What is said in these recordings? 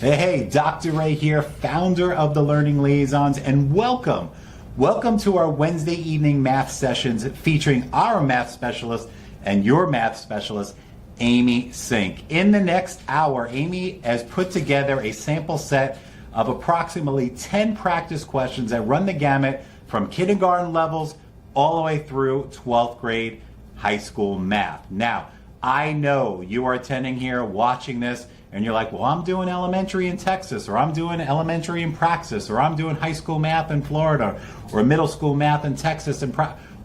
Hey, Dr. Ray here, founder of the Learning Liaisons, and welcome. Welcome to our Wednesday evening math sessions featuring our math specialist and your math specialist, Amy Sink. In the next hour, Amy has put together a sample set of approximately 10 practice questions that run the gamut from kindergarten levels all the way through 12th grade high school math. Now, I know you are attending here, watching this, and you're like, well, I'm doing elementary in Texas, or I'm doing elementary in Praxis, or I'm doing high school math in Florida, or middle school math in Texas. And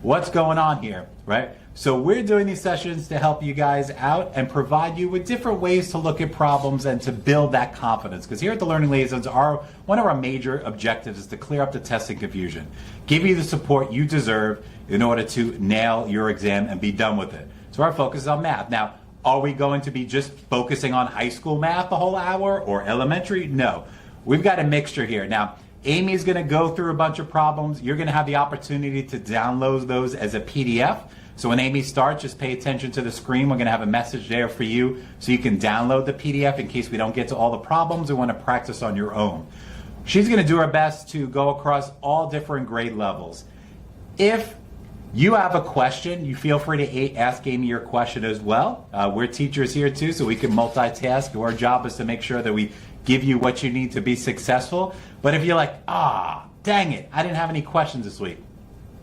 what's going on here, right? So we're doing these sessions to help you guys out and provide you with different ways to look at problems and to build that confidence. Because here at the Learning Liaisons, one of our major objectives is to clear up the testing confusion, give you the support you deserve in order to nail your exam and be done with it. So our focus is on math. Now, are we going to be just focusing on high school math the whole hour or elementary? No. We've got a mixture here. Now, Amy's going to go through a bunch of problems. You're going to have the opportunity to download those as a PDF. So when Amy starts, just pay attention to the screen. We're going to have a message there for you so you can download the PDF in case we don't get to all the problems or want to practice on your own. She's going to do her best to go across all different grade levels. If you have a question, you feel free to ask Amy your question as well. We're teachers here too, so we can multitask. Our job is to make sure that we give you what you need to be successful. But if you're like, dang it, I didn't have any questions this week,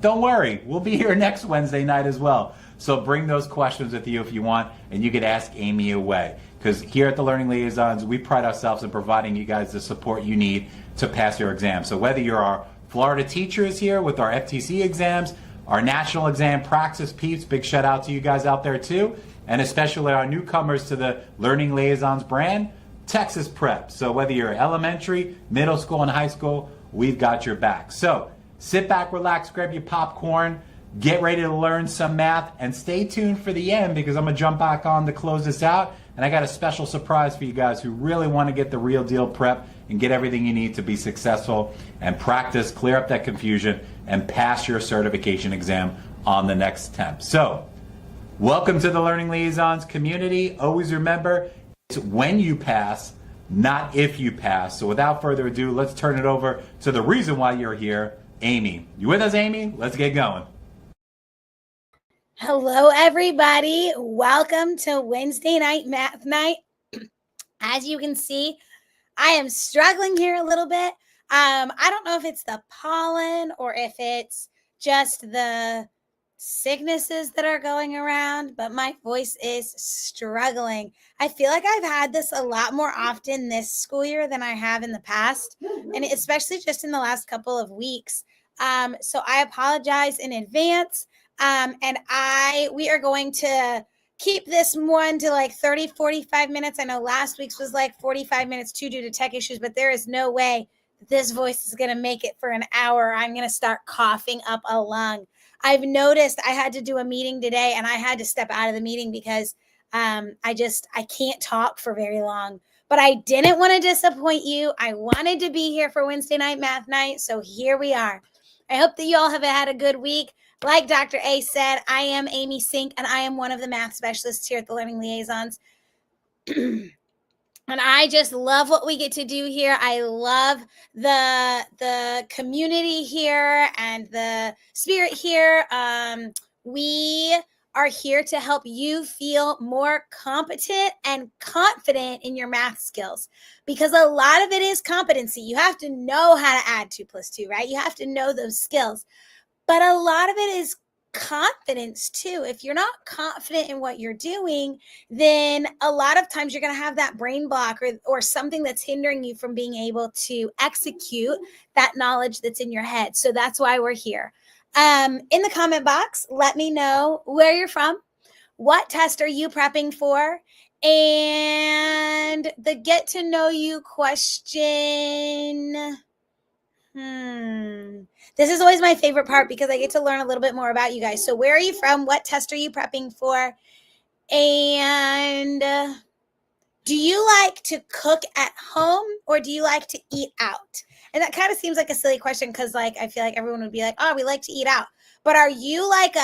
don't worry. We'll be here next Wednesday night as well. So bring those questions with you if you want, and you can ask Amy away. Because here at the Learning Liaisons, we pride ourselves in providing you guys the support you need to pass your exam. So whether you're our Florida teachers here with our FTCE exams, our national exam Praxis peeps, big shout out to you guys out there too, and especially our newcomers to the Learning Liaisons brand, TExES Prep. So whether you're elementary, middle school, and high school, we've got your back. So sit back, relax, grab your popcorn, get ready to learn some math, and stay tuned for the end because I'm going to jump back on to close this out. And I got a special surprise for you guys who really want to get the real deal prep and get everything you need to be successful and practice, clear up that confusion, and pass your certification exam on the next attempt. So, welcome to the Learning Liaisons community. Always remember, it's when you pass, not if you pass. So without further ado, let's turn it over to the reason why you're here, Amy. You with us, Amy? Let's get going. Hello, everybody. Welcome to Wednesday night math night. As you can see, I am struggling here a little bit. I don't know if it's the pollen or if it's just the sicknesses that are going around, but my voice is struggling. I feel like I've had this a lot more often this school year than I have in the past, and especially just in the last couple of weeks. So I apologize in advance. We are going to keep this one to like 30, 45 minutes. I know last week's was like 45 minutes too due to tech issues, but there is no way that this voice is going to make it for an hour. I'm going to start coughing up a lung. I've noticed I had to do a meeting today and I had to step out of the meeting because I can't talk for very long. But I didn't want to disappoint you. I wanted to be here for Wednesday night math night. So here we are. I hope that you all have had a good week. Like Dr. A said, I am Amy Sink, and I am one of the math specialists here at the Learning Liaisons. And I just love what we get to do here. I love the community here and the spirit here. We are here to help you feel more competent and confident in your math skills because a lot of it is competency. You have to know how to add 2 + 2, right? You have to know those skills. But a lot of it is confidence too. If you're not confident in what you're doing, then a lot of times you're going to have that brain block or something that's hindering you from being able to execute that knowledge that's in your head. So that's why we're here. In the comment box, let me know where you're from, what test are you prepping for, and the get to know you question. This is always my favorite part because I get to learn a little bit more about you guys. So where are you from? What test are you prepping for? And do you like to cook at home or do you like to eat out? And that kind of seems like a silly question because like I feel like everyone would be like, oh, we like to eat out. But are you like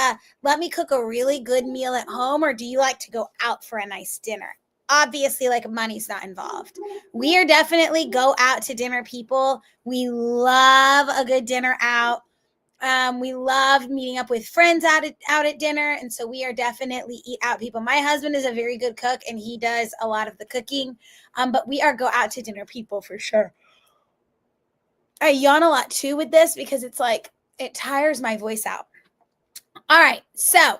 let me cook a really good meal at home or do you like to go out for a nice dinner? obviously like money's not involved. We are definitely go out to dinner people. We love a good dinner out. We love meeting up with friends out at dinner. And so we are definitely eat out people. My husband is a very good cook and he does a lot of the cooking. But we are go out to dinner people for sure. I yawn a lot too with this because it's like, it tires my voice out. All right. So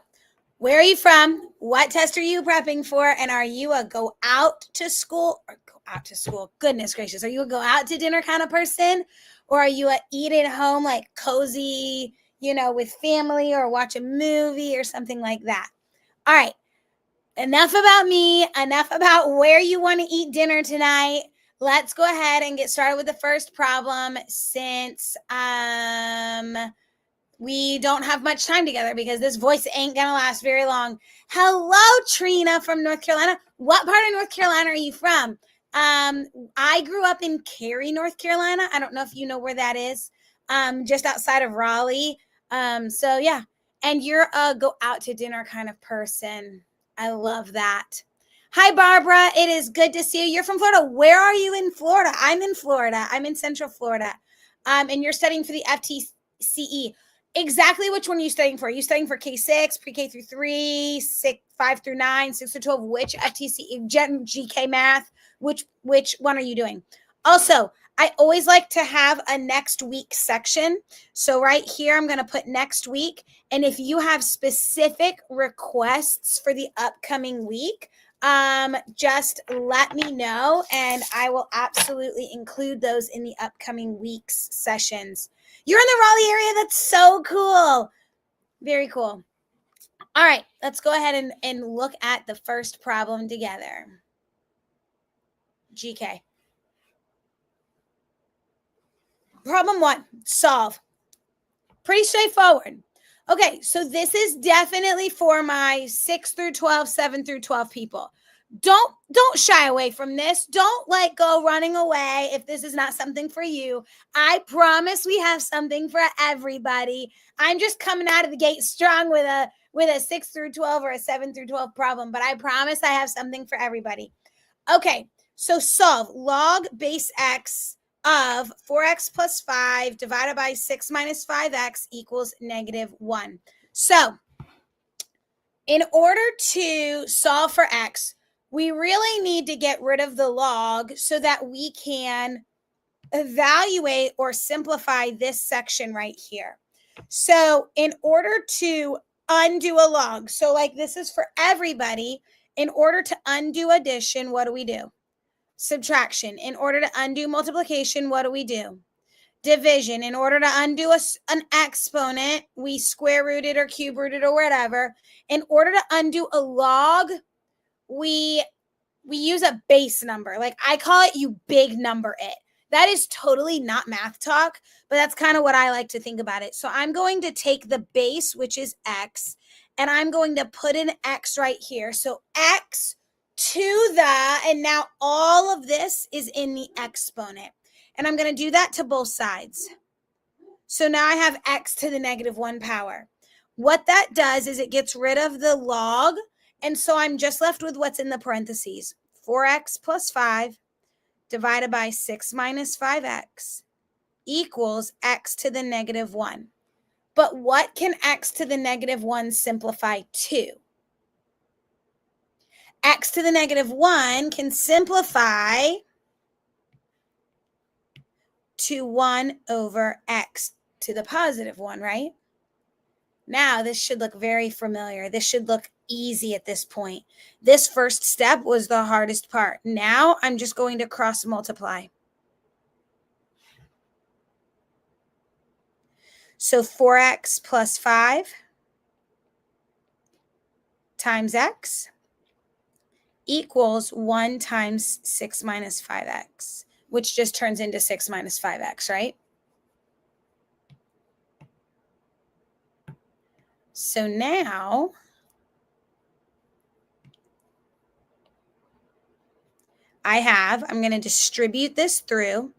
where are you from? What test are you prepping for? And are you a go out to school or go out to school? Goodness gracious. Are you a go out to dinner kind of person? Or are you a eat at home, like cozy, with family or watch a movie or something like that? All right. Enough about me. Enough about where you want to eat dinner tonight. Let's go ahead and get started with the first problem since we don't have much time together because this voice ain't going to last very long. Hello, Trina from North Carolina. What part of North Carolina are you from? I grew up in Cary, North Carolina. I don't know if you know where that is. Just outside of Raleigh. So yeah. And you're a go out to dinner kind of person. I love that. Hi, Barbara. It is good to see you. You're from Florida. Where are you in Florida? I'm in Florida. I'm in Central Florida. And you're studying for the FTCE. Exactly which one are you studying for? Are you studying for K6, pre-K through 3, 5 through 9, 6 through 12? Which FTCE, GK math? Which one are you doing? Also, I always like to have a next week section. So right here, I'm going to put next week. And if you have specific requests for the upcoming week, just let me know and I will absolutely include those in the upcoming week's sessions. You're in the Raleigh area. That's so cool. Very cool. All right, let's go ahead and look at the first problem together. GK. Problem 1, solve. Pretty straightforward. Okay, so this is definitely for my 6 through 12, 7 through 12 people. Don't shy away from this. Don't go running away if this is not something for you. I promise we have something for everybody. I'm just coming out of the gate strong with a 6 through 12 or a 7 through 12 problem, but I promise I have something for everybody. Okay, so solve log base x of 4x plus 5 divided by 6 minus 5x equals -1. So in order to solve for x, we really need to get rid of the log so that we can evaluate or simplify this section right here. So in order to undo a log, so this is for everybody, in order to undo addition, what do? Subtraction. In order to undo multiplication, what do? Division. In order to undo an exponent, we square root it or cube root it or whatever. In order to undo a log, we use a base number. I call it you big number it. That is totally not math talk, but that's kind of what I like to think about it. So I'm going to take the base, which is x, and I'm going to put an x right here. So x to the, and now all of this is in the exponent. And I'm going to do that to both sides. So now I have x to the -1 power. What that does is it gets rid of the log. And so I'm just left with what's in the parentheses. 4x plus 5 divided by 6 minus 5x equals x to the -1. But what can x to the -1 simplify to? X to the -1 can simplify to 1 over x to the +1, right? Now, this should look very familiar. This should look easy at this point. This first step was the hardest part. Now, I'm just going to cross multiply. So 4x plus 5 times x equals 1 times 6 minus 5x, which just turns into 6 minus 5x, right? So now I'm going to distribute this through.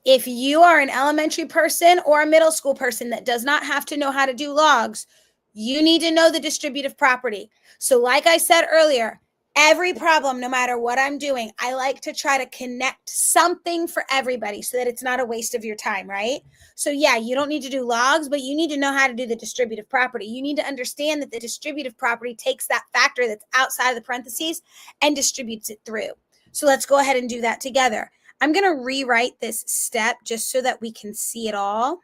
If you are an elementary person or a middle school person that does not have to know how to do logs, you need to know the distributive property. So like I said earlier, Every problem, no matter what I'm doing, I like to try to connect something for everybody so that it's not a waste of your time, right? So yeah, you don't need to do logs, but you need to know how to do the distributive property. You need to understand that the distributive property takes that factor that's outside of the parentheses and distributes it through. So let's go ahead and do that together. I'm going to rewrite this step just so that we can see it all.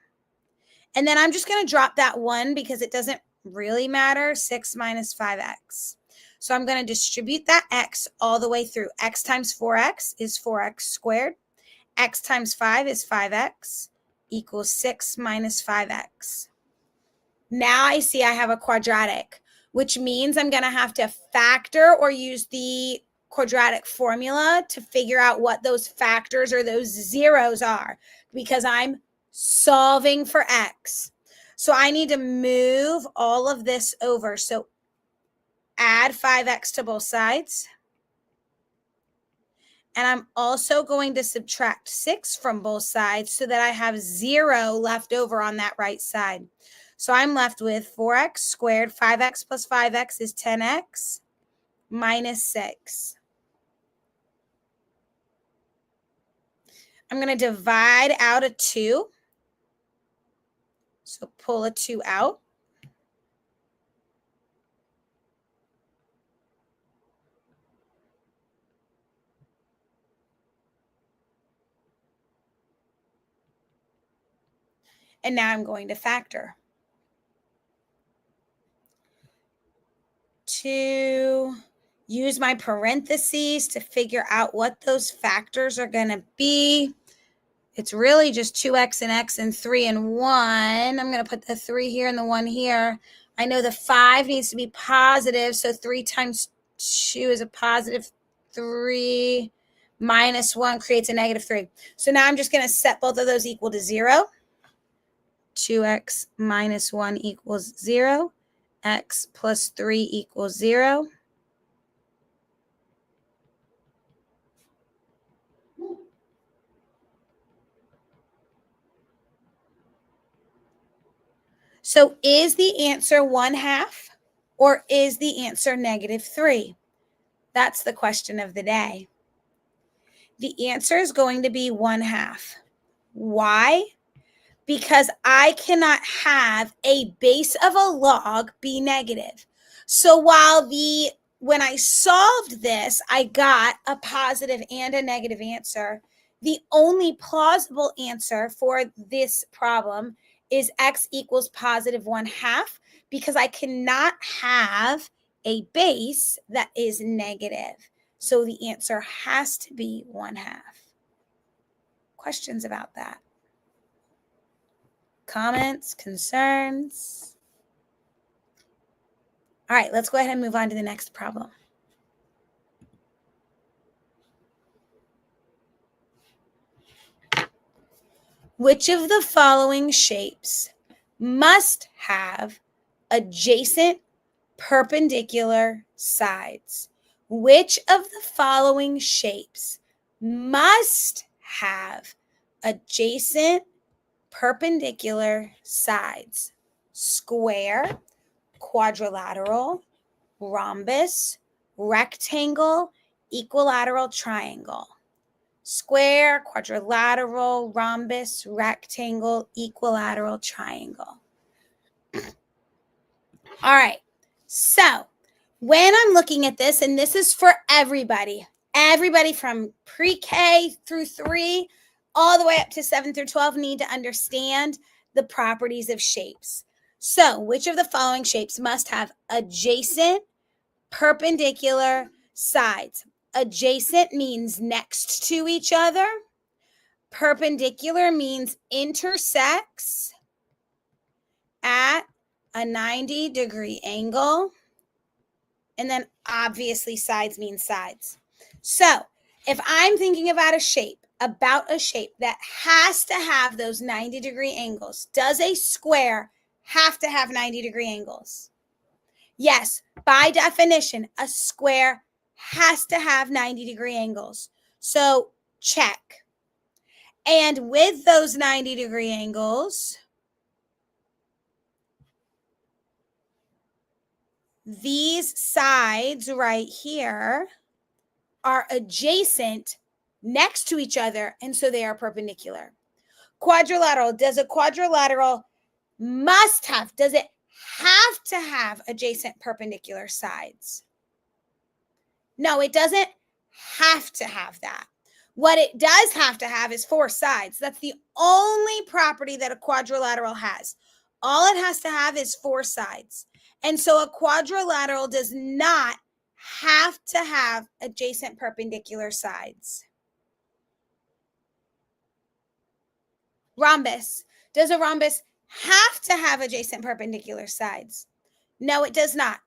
And then I'm just going to drop that 1 because it doesn't really matter. 6 minus 5x. So I'm going to distribute that x all the way through. X times 4x is 4x squared. X times 5 is 5x equals 6 minus 5x. Now I see I have a quadratic, which means I'm going to have to factor or use the quadratic formula to figure out what those factors or those zeros are because I'm solving for x. So I need to move all of this over. So add 5x to both sides. And I'm also going to subtract 6 from both sides so that I have 0 left over on that right side. So I'm left with 4x squared. 5x plus 5x is 10x minus 6. I'm going to divide out a 2. So pull a 2 out. And now I'm going to factor. 2, use my parentheses to figure out what those factors are going to be. It's really just 2x and x and 3 and 1. I'm going to put the 3 here and the 1 here. I know the 5 needs to be positive, so 3 times 2 is a positive 3. Minus 1 creates a negative 3. So now I'm just going to set both of those equal to 0. 2x minus 1 equals 0. X plus 3 equals 0. So is the answer 1/2 or is the answer negative 3? That's the question of the day. The answer is going to be 1/2. Why? Because I cannot have a base of a log be negative. So while when I solved this, I got a positive and a negative answer, the only plausible answer for this problem is x equals positive 1/2 because I cannot have a base that is negative. So the answer has to be 1/2. Questions about that? Comments, concerns? All right, let's go ahead and move on to the next problem. Which of the following shapes must have adjacent perpendicular sides? Which of the following shapes must have adjacent perpendicular sides? Square, quadrilateral, rhombus, rectangle, equilateral triangle. Square, quadrilateral, rhombus, rectangle, equilateral triangle. All right, so when I'm looking at this, and this is for everybody from pre-K through 3, all the way up to 7 through 12 need to understand the properties of shapes. So which of the following shapes must have adjacent perpendicular sides? Adjacent means next to each other. Perpendicular means intersects at a 90-degree angle. And then obviously sides mean sides. So if I'm thinking about a shape that has to have those 90-degree angles, does a square have to have 90-degree angles? Yes, by definition, a square has to have 90-degree angles. So check. And with those 90-degree angles, these sides right here are adjacent next to each other, and so they are perpendicular. Quadrilateral, does a quadrilateral does it have to have adjacent perpendicular sides? No, it doesn't have to have that. What it does have to have is 4 sides. That's the only property that a quadrilateral has. All it has to have is 4 sides. And so a quadrilateral does not have to have adjacent perpendicular sides. Rhombus. Does a rhombus have to have adjacent perpendicular sides? No, it does not.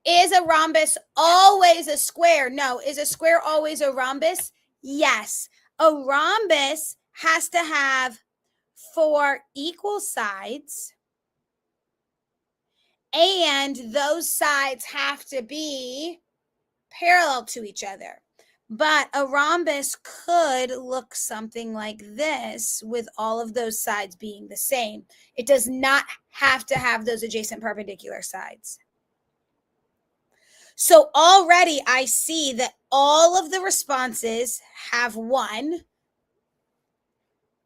Is a rhombus always a square? No. Is a square always a rhombus? Yes. A rhombus has to have 4 equal sides, and those sides have to be parallel to each other. But a rhombus could look something like this with all of those sides being the same. It does not have to have those adjacent perpendicular sides. So already I see that all of the responses have 1,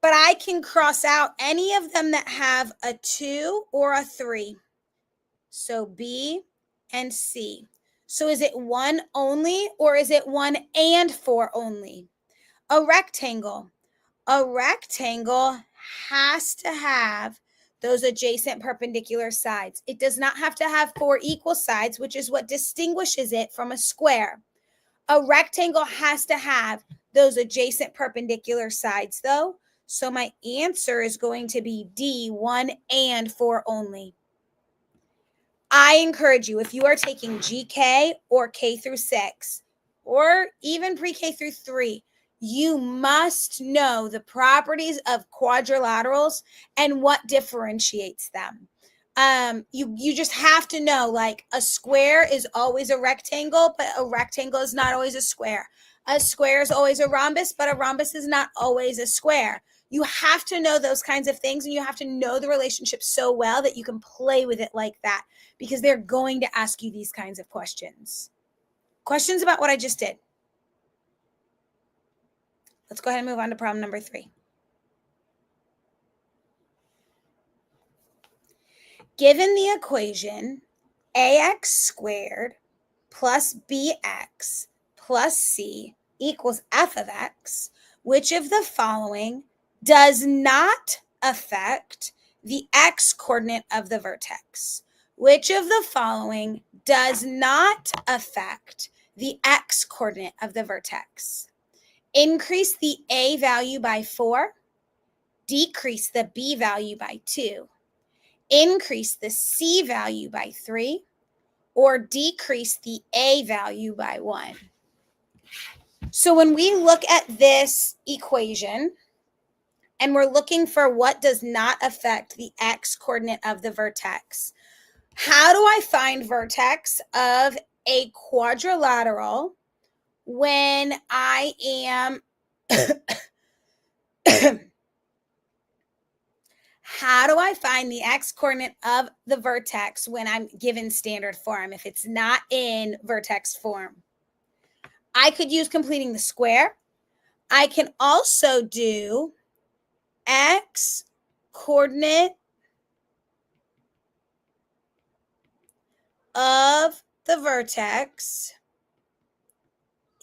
but I can cross out any of them that have a 2 or a 3. So B and C. So is it 1 only, or is it 1 and 4 only? A rectangle. A rectangle has to have those adjacent perpendicular sides. It does not have to have 4 equal sides, which is what distinguishes it from a square. A rectangle has to have those adjacent perpendicular sides, though. So my answer is going to be D, 1 and 4 only. I encourage you, if you are taking GK or K through 6, or even pre-K through 3, you must know the properties of quadrilaterals and what differentiates them. You just have to know, like, a square is always a rectangle, but a rectangle is not always a square. A square is always a rhombus, but a rhombus is not always a square. You have to know those kinds of things, and you have to know the relationship so well that you can play with it like that, because they're going to ask you these kinds of questions. Questions about what I just did? Let's go ahead and move on to problem number 3. Given the equation ax squared plus bx plus c equals f of x, which of the following does not affect the x coordinate of the vertex? Which of the following does not affect the x coordinate of the vertex? Increase the a value by 4, decrease the b value by 2, increase the c value by 3, or decrease the a value by 1. So when we look at this equation and we're looking for what does not affect the x coordinate of the vertex, how do I find vertex of a quadrilateral when I am how do I find the x coordinate of the vertex when I'm given standard form if it's not in vertex form? I could use completing the square. I can also do x coordinate of the vertex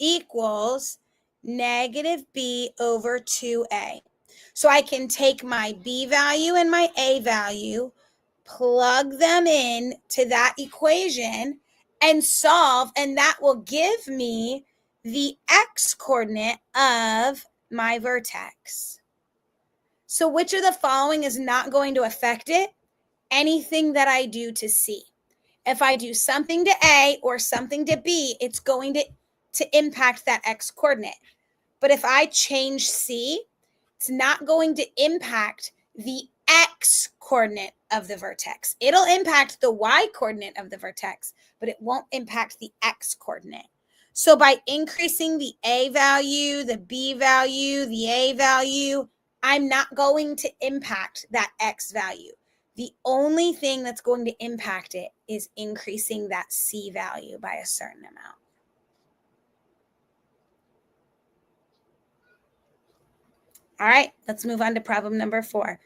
equals negative b over 2a. So I can take my b value and my a value, plug them in to that equation, and solve, and that will give me the x coordinate of my vertex. So which of the following is not going to affect it? Anything that I do to C. If I do something to A or something to B, it's going to impact that x coordinate. But if I change C, it's not going to impact the x coordinate of the vertex. It'll impact the y coordinate of the vertex, but it won't impact the x coordinate. So by increasing the a value, the b value, the a value, I'm not going to impact that x value. The only thing that's going to impact it is increasing that C value by a certain amount. All right, let's move on to problem number 4.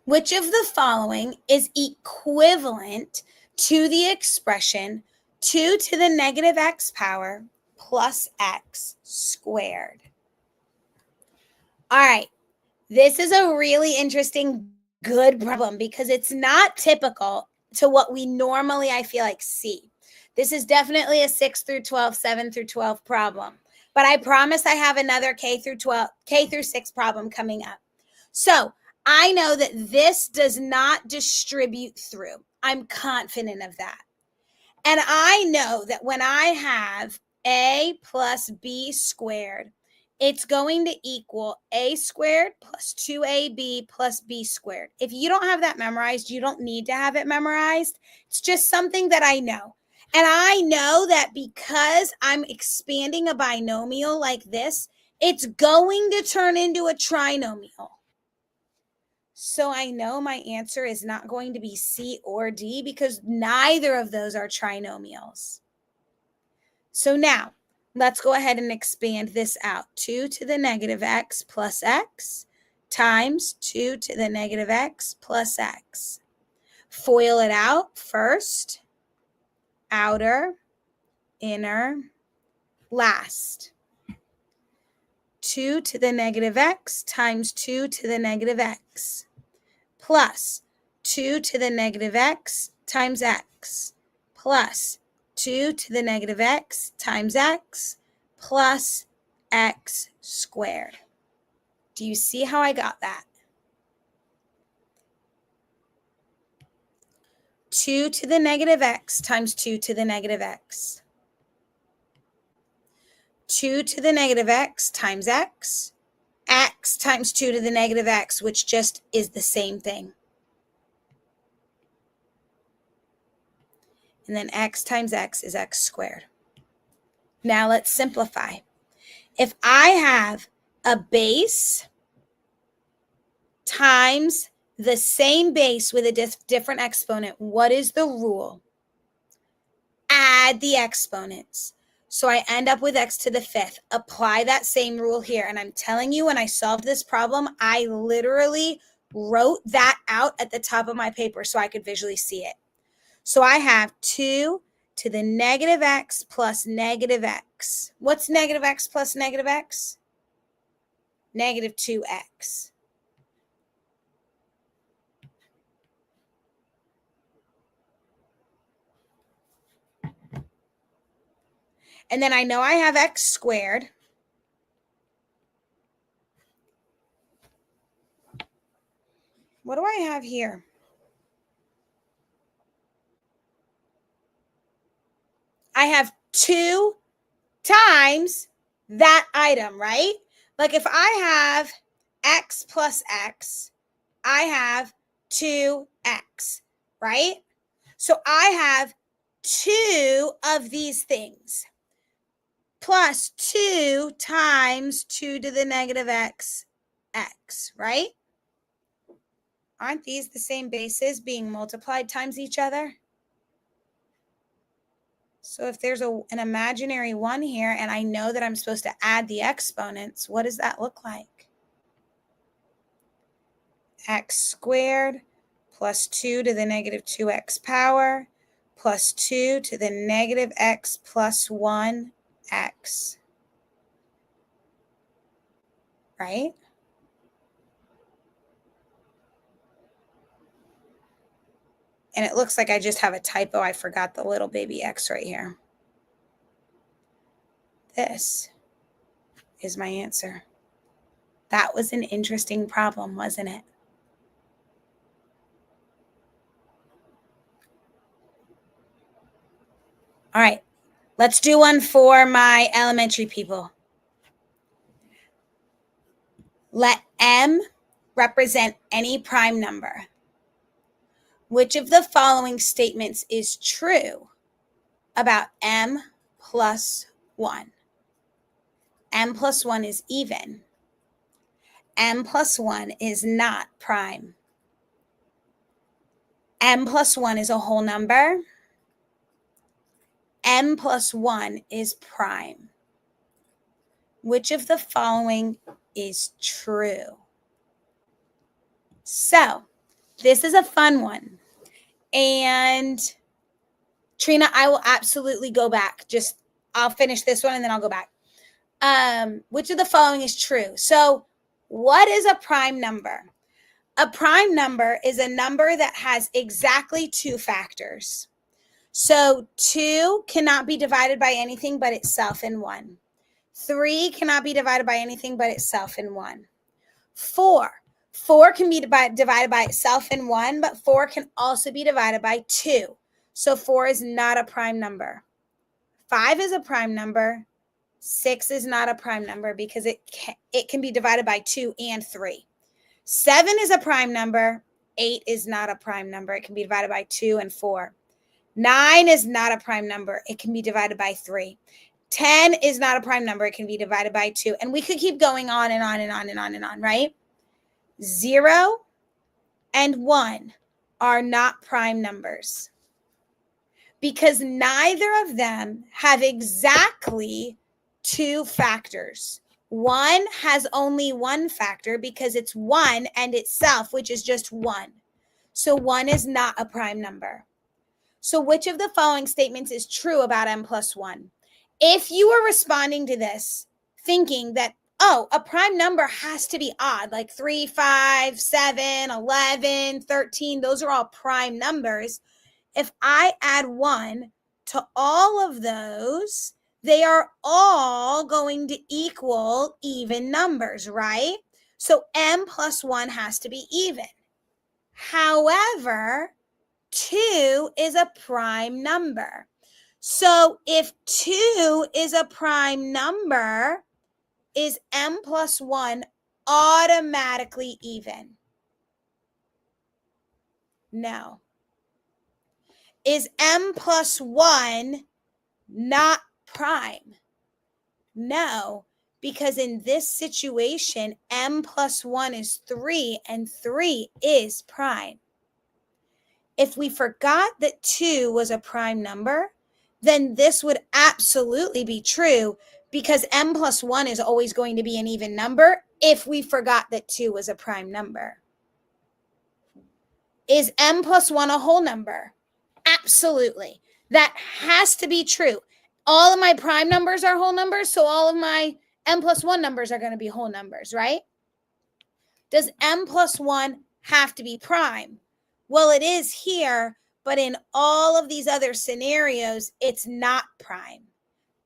Which of the following is equivalent to the expression 2 to the negative x power plus x squared? All right, this is a really interesting, good problem because it's not typical to what we normally, I feel like, see. This is definitely a 6 through 12, 7 through 12 problem. But I promise I have another K through 6 problem coming up. So I know that this does not distribute through. I'm confident of that. And I know that when I have a plus b squared, it's going to equal a squared plus 2ab plus b squared. If you don't have that memorized, you don't need to have it memorized. It's just something that I know. And I know that because I'm expanding a binomial like this, it's going to turn into a trinomial. So I know my answer is not going to be C or D because neither of those are trinomials. So now let's go ahead and expand this out. 2 to the negative x plus x times 2 to the negative x plus x. FOIL it out first, outer, inner, last. 2 to the negative x times 2 to the negative x plus 2 to the negative x times x plus 2 to the negative x times x plus x squared. Do you see how I got that? 2 to the negative x times 2 to the negative x. 2 to the negative x times x. X times 2 to the negative x, which just is the same thing. And then x times x is x squared. Now let's simplify. If I have a base times the same base with a different exponent, what is the rule? Add the exponents. So I end up with x to the 5th. Apply that same rule here. And I'm telling you, when I solved this problem, I literally wrote that out at the top of my paper so I could visually see it. So I have 2 to the negative x plus negative x. What's negative x plus negative x? Negative 2x. And then I know I have x squared. What do I have here? I have 2 times that item, right? Like if I have x plus x, I have 2x, right? So I have 2 of these things plus 2 times 2 to the negative x, x, right? Aren't these the same bases being multiplied times each other? So if there's an imaginary 1 here and I know that I'm supposed to add the exponents, what does that look like? X squared plus 2 to the negative 2x power plus 2 to the negative x plus 1x. Right? And it looks like I just have a typo. I forgot the little baby x right here. This is my answer. That was an interesting problem, wasn't it? All right, let's do one for my elementary people. Let M represent any prime number. Which of the following statements is true about M plus 1? M plus 1 is even. M plus 1 is not prime. M plus 1 is a whole number. M plus 1 is prime. Which of the following is true? So, this is a fun one. And Trina, I will absolutely go back. I'll finish this one and then I'll go back. Which of the following is true? So, what is a prime number? A prime number is a number that has exactly two factors. So 2 cannot be divided by anything but itself in 1. 3 cannot be divided by anything but itself in 1. 4 can be divided by itself in 1, but 4 can also be divided by 2. So 4 is not a prime number. 5 is a prime number. 6 is not a prime number because it can be divided by 2 and 3. 7 is a prime number. 8 is not a prime number. It can be divided by 2 and 4. 9 is not a prime number. It can be divided by 3. 10 is not a prime number. It can be divided by 2. And we could keep going on and on and on and on and on, right? 0 and 1 are not prime numbers because neither of them have exactly two factors. 1 has only one factor because it's 1 and itself, which is just 1. So 1 is not a prime number. So which of the following statements is true about M plus 1? If you are responding to this thinking that, oh, a prime number has to be odd, like 3, 5, 7, 11, 13, those are all prime numbers. If I add 1 to all of those, they are all going to equal even numbers, right? So M plus 1 has to be even. However, 2 is a prime number. So if 2 is a prime number, is M plus 1 automatically even? No. Is M plus 1 not prime? No, because in this situation, M plus 1 is 3 and 3 is prime. If we forgot that 2 was a prime number, then this would absolutely be true because M plus 1 is always going to be an even number if we forgot that 2 was a prime number. Is M plus 1 a whole number? Absolutely. That has to be true. All of my prime numbers are whole numbers, so all of my M plus 1 numbers are going to be whole numbers, right? Does M plus 1 have to be prime? Well, it is here, but in all of these other scenarios, it's not prime.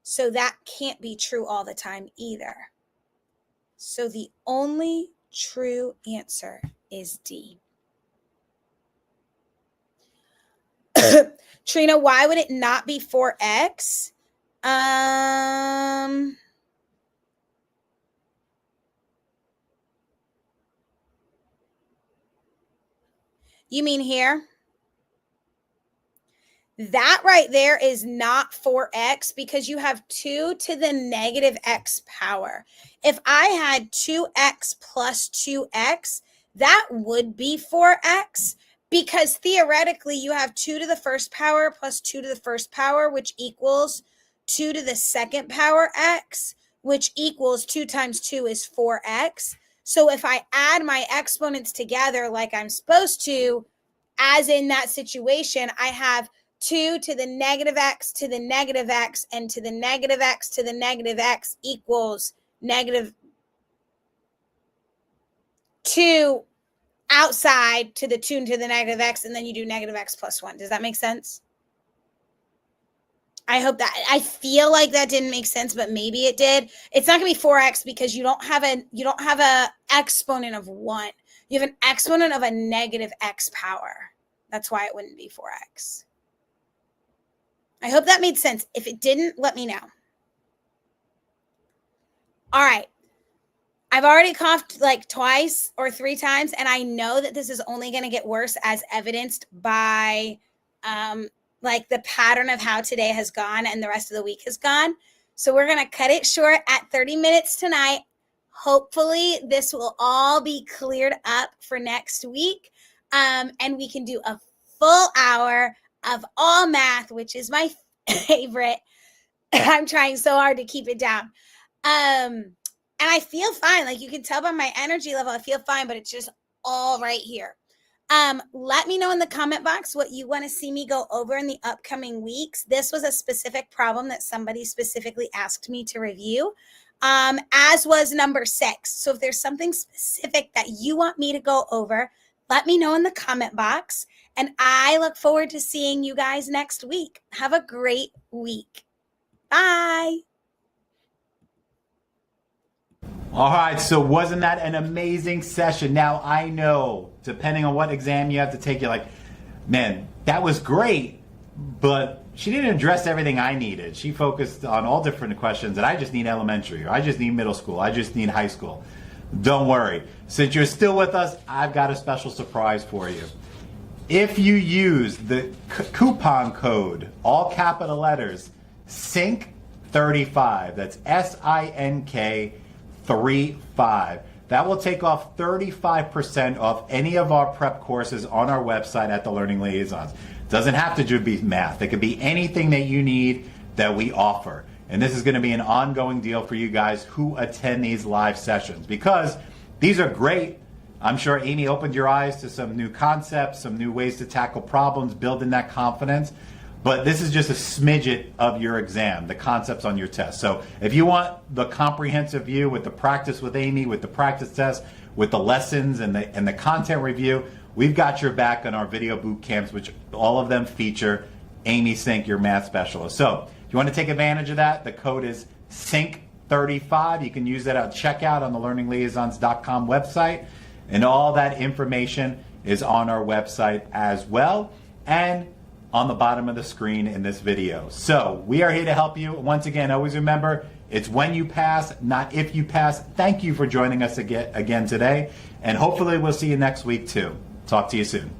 So that can't be true all the time either. So the only true answer is D. Trina, why would it not be 4x? You mean here? That right there is not 4x because you have 2 to the negative x power. If I had 2x plus 2x, that would be 4x because theoretically you have 2 to the first power plus 2 to the first power, which equals 2 to the second power x, which equals 2 times 2 is 4x. So if I add my exponents together like I'm supposed to, as in that situation, I have 2 to the negative x to the negative x and to the negative x to the negative x equals negative 2 outside to the 2 to the negative x, and then you do negative x plus 1. Does that make sense? I hope that, I feel like that didn't make sense, but maybe it did. It's not going to be 4x because you don't have a exponent of 1. You have an exponent of a negative x power. That's why it wouldn't be 4x. I hope that made sense. If it didn't, let me know. All right. I've already coughed like twice or 3 times, and I know that this is only going to get worse as evidenced by like the pattern of how today has gone and the rest of the week has gone. So we're going to cut it short at 30 minutes tonight. Hopefully this will all be cleared up for next week. And we can do a full hour of all math, which is my favorite. I'm trying so hard to keep it down. And I feel fine. Like you can tell by my energy level, I feel fine, but it's just all right here. Let me know in the comment box what you want to see me go over in the upcoming weeks. This was a specific problem that somebody specifically asked me to review, as was number 6. So if there's something specific that you want me to go over, let me know in the comment box. And I look forward to seeing you guys next week. Have a great week. Bye. All right, so wasn't that an amazing session? Now, I know, depending on what exam you have to take, you're like, man, that was great, but she didn't address everything I needed. She focused on all different questions, and I just need elementary, or I just need middle school, I just need high school. Don't worry. Since you're still with us, I've got a special surprise for you. If you use the coupon code, all capital letters, SINK35, that's SINK 35. That will take off 35% off any of our prep courses on our website at the Learning Liaisons. It doesn't have to just be math. It could be anything that you need that we offer. And this is going to be an ongoing deal for you guys who attend these live sessions because these are great. I'm sure Amy opened your eyes to some new concepts, some new ways to tackle problems, building that confidence. But this is just a smidget of your exam, the concepts on your test. So if you want the comprehensive view with the practice with Amy, with the practice test, with the lessons and the content review, we've got your back on our video boot camps, which all of them feature Amy Sink, your math specialist. So if you want to take advantage of that, the code is SINK35. You can use that at checkout on the learningliaisons.com website. And all that information is on our website as well. And on the bottom of the screen in this video. So we are here to help you. Once again, always remember, it's when you pass, not if you pass. Thank you for joining us again today. And hopefully we'll see you next week too. Talk to you soon.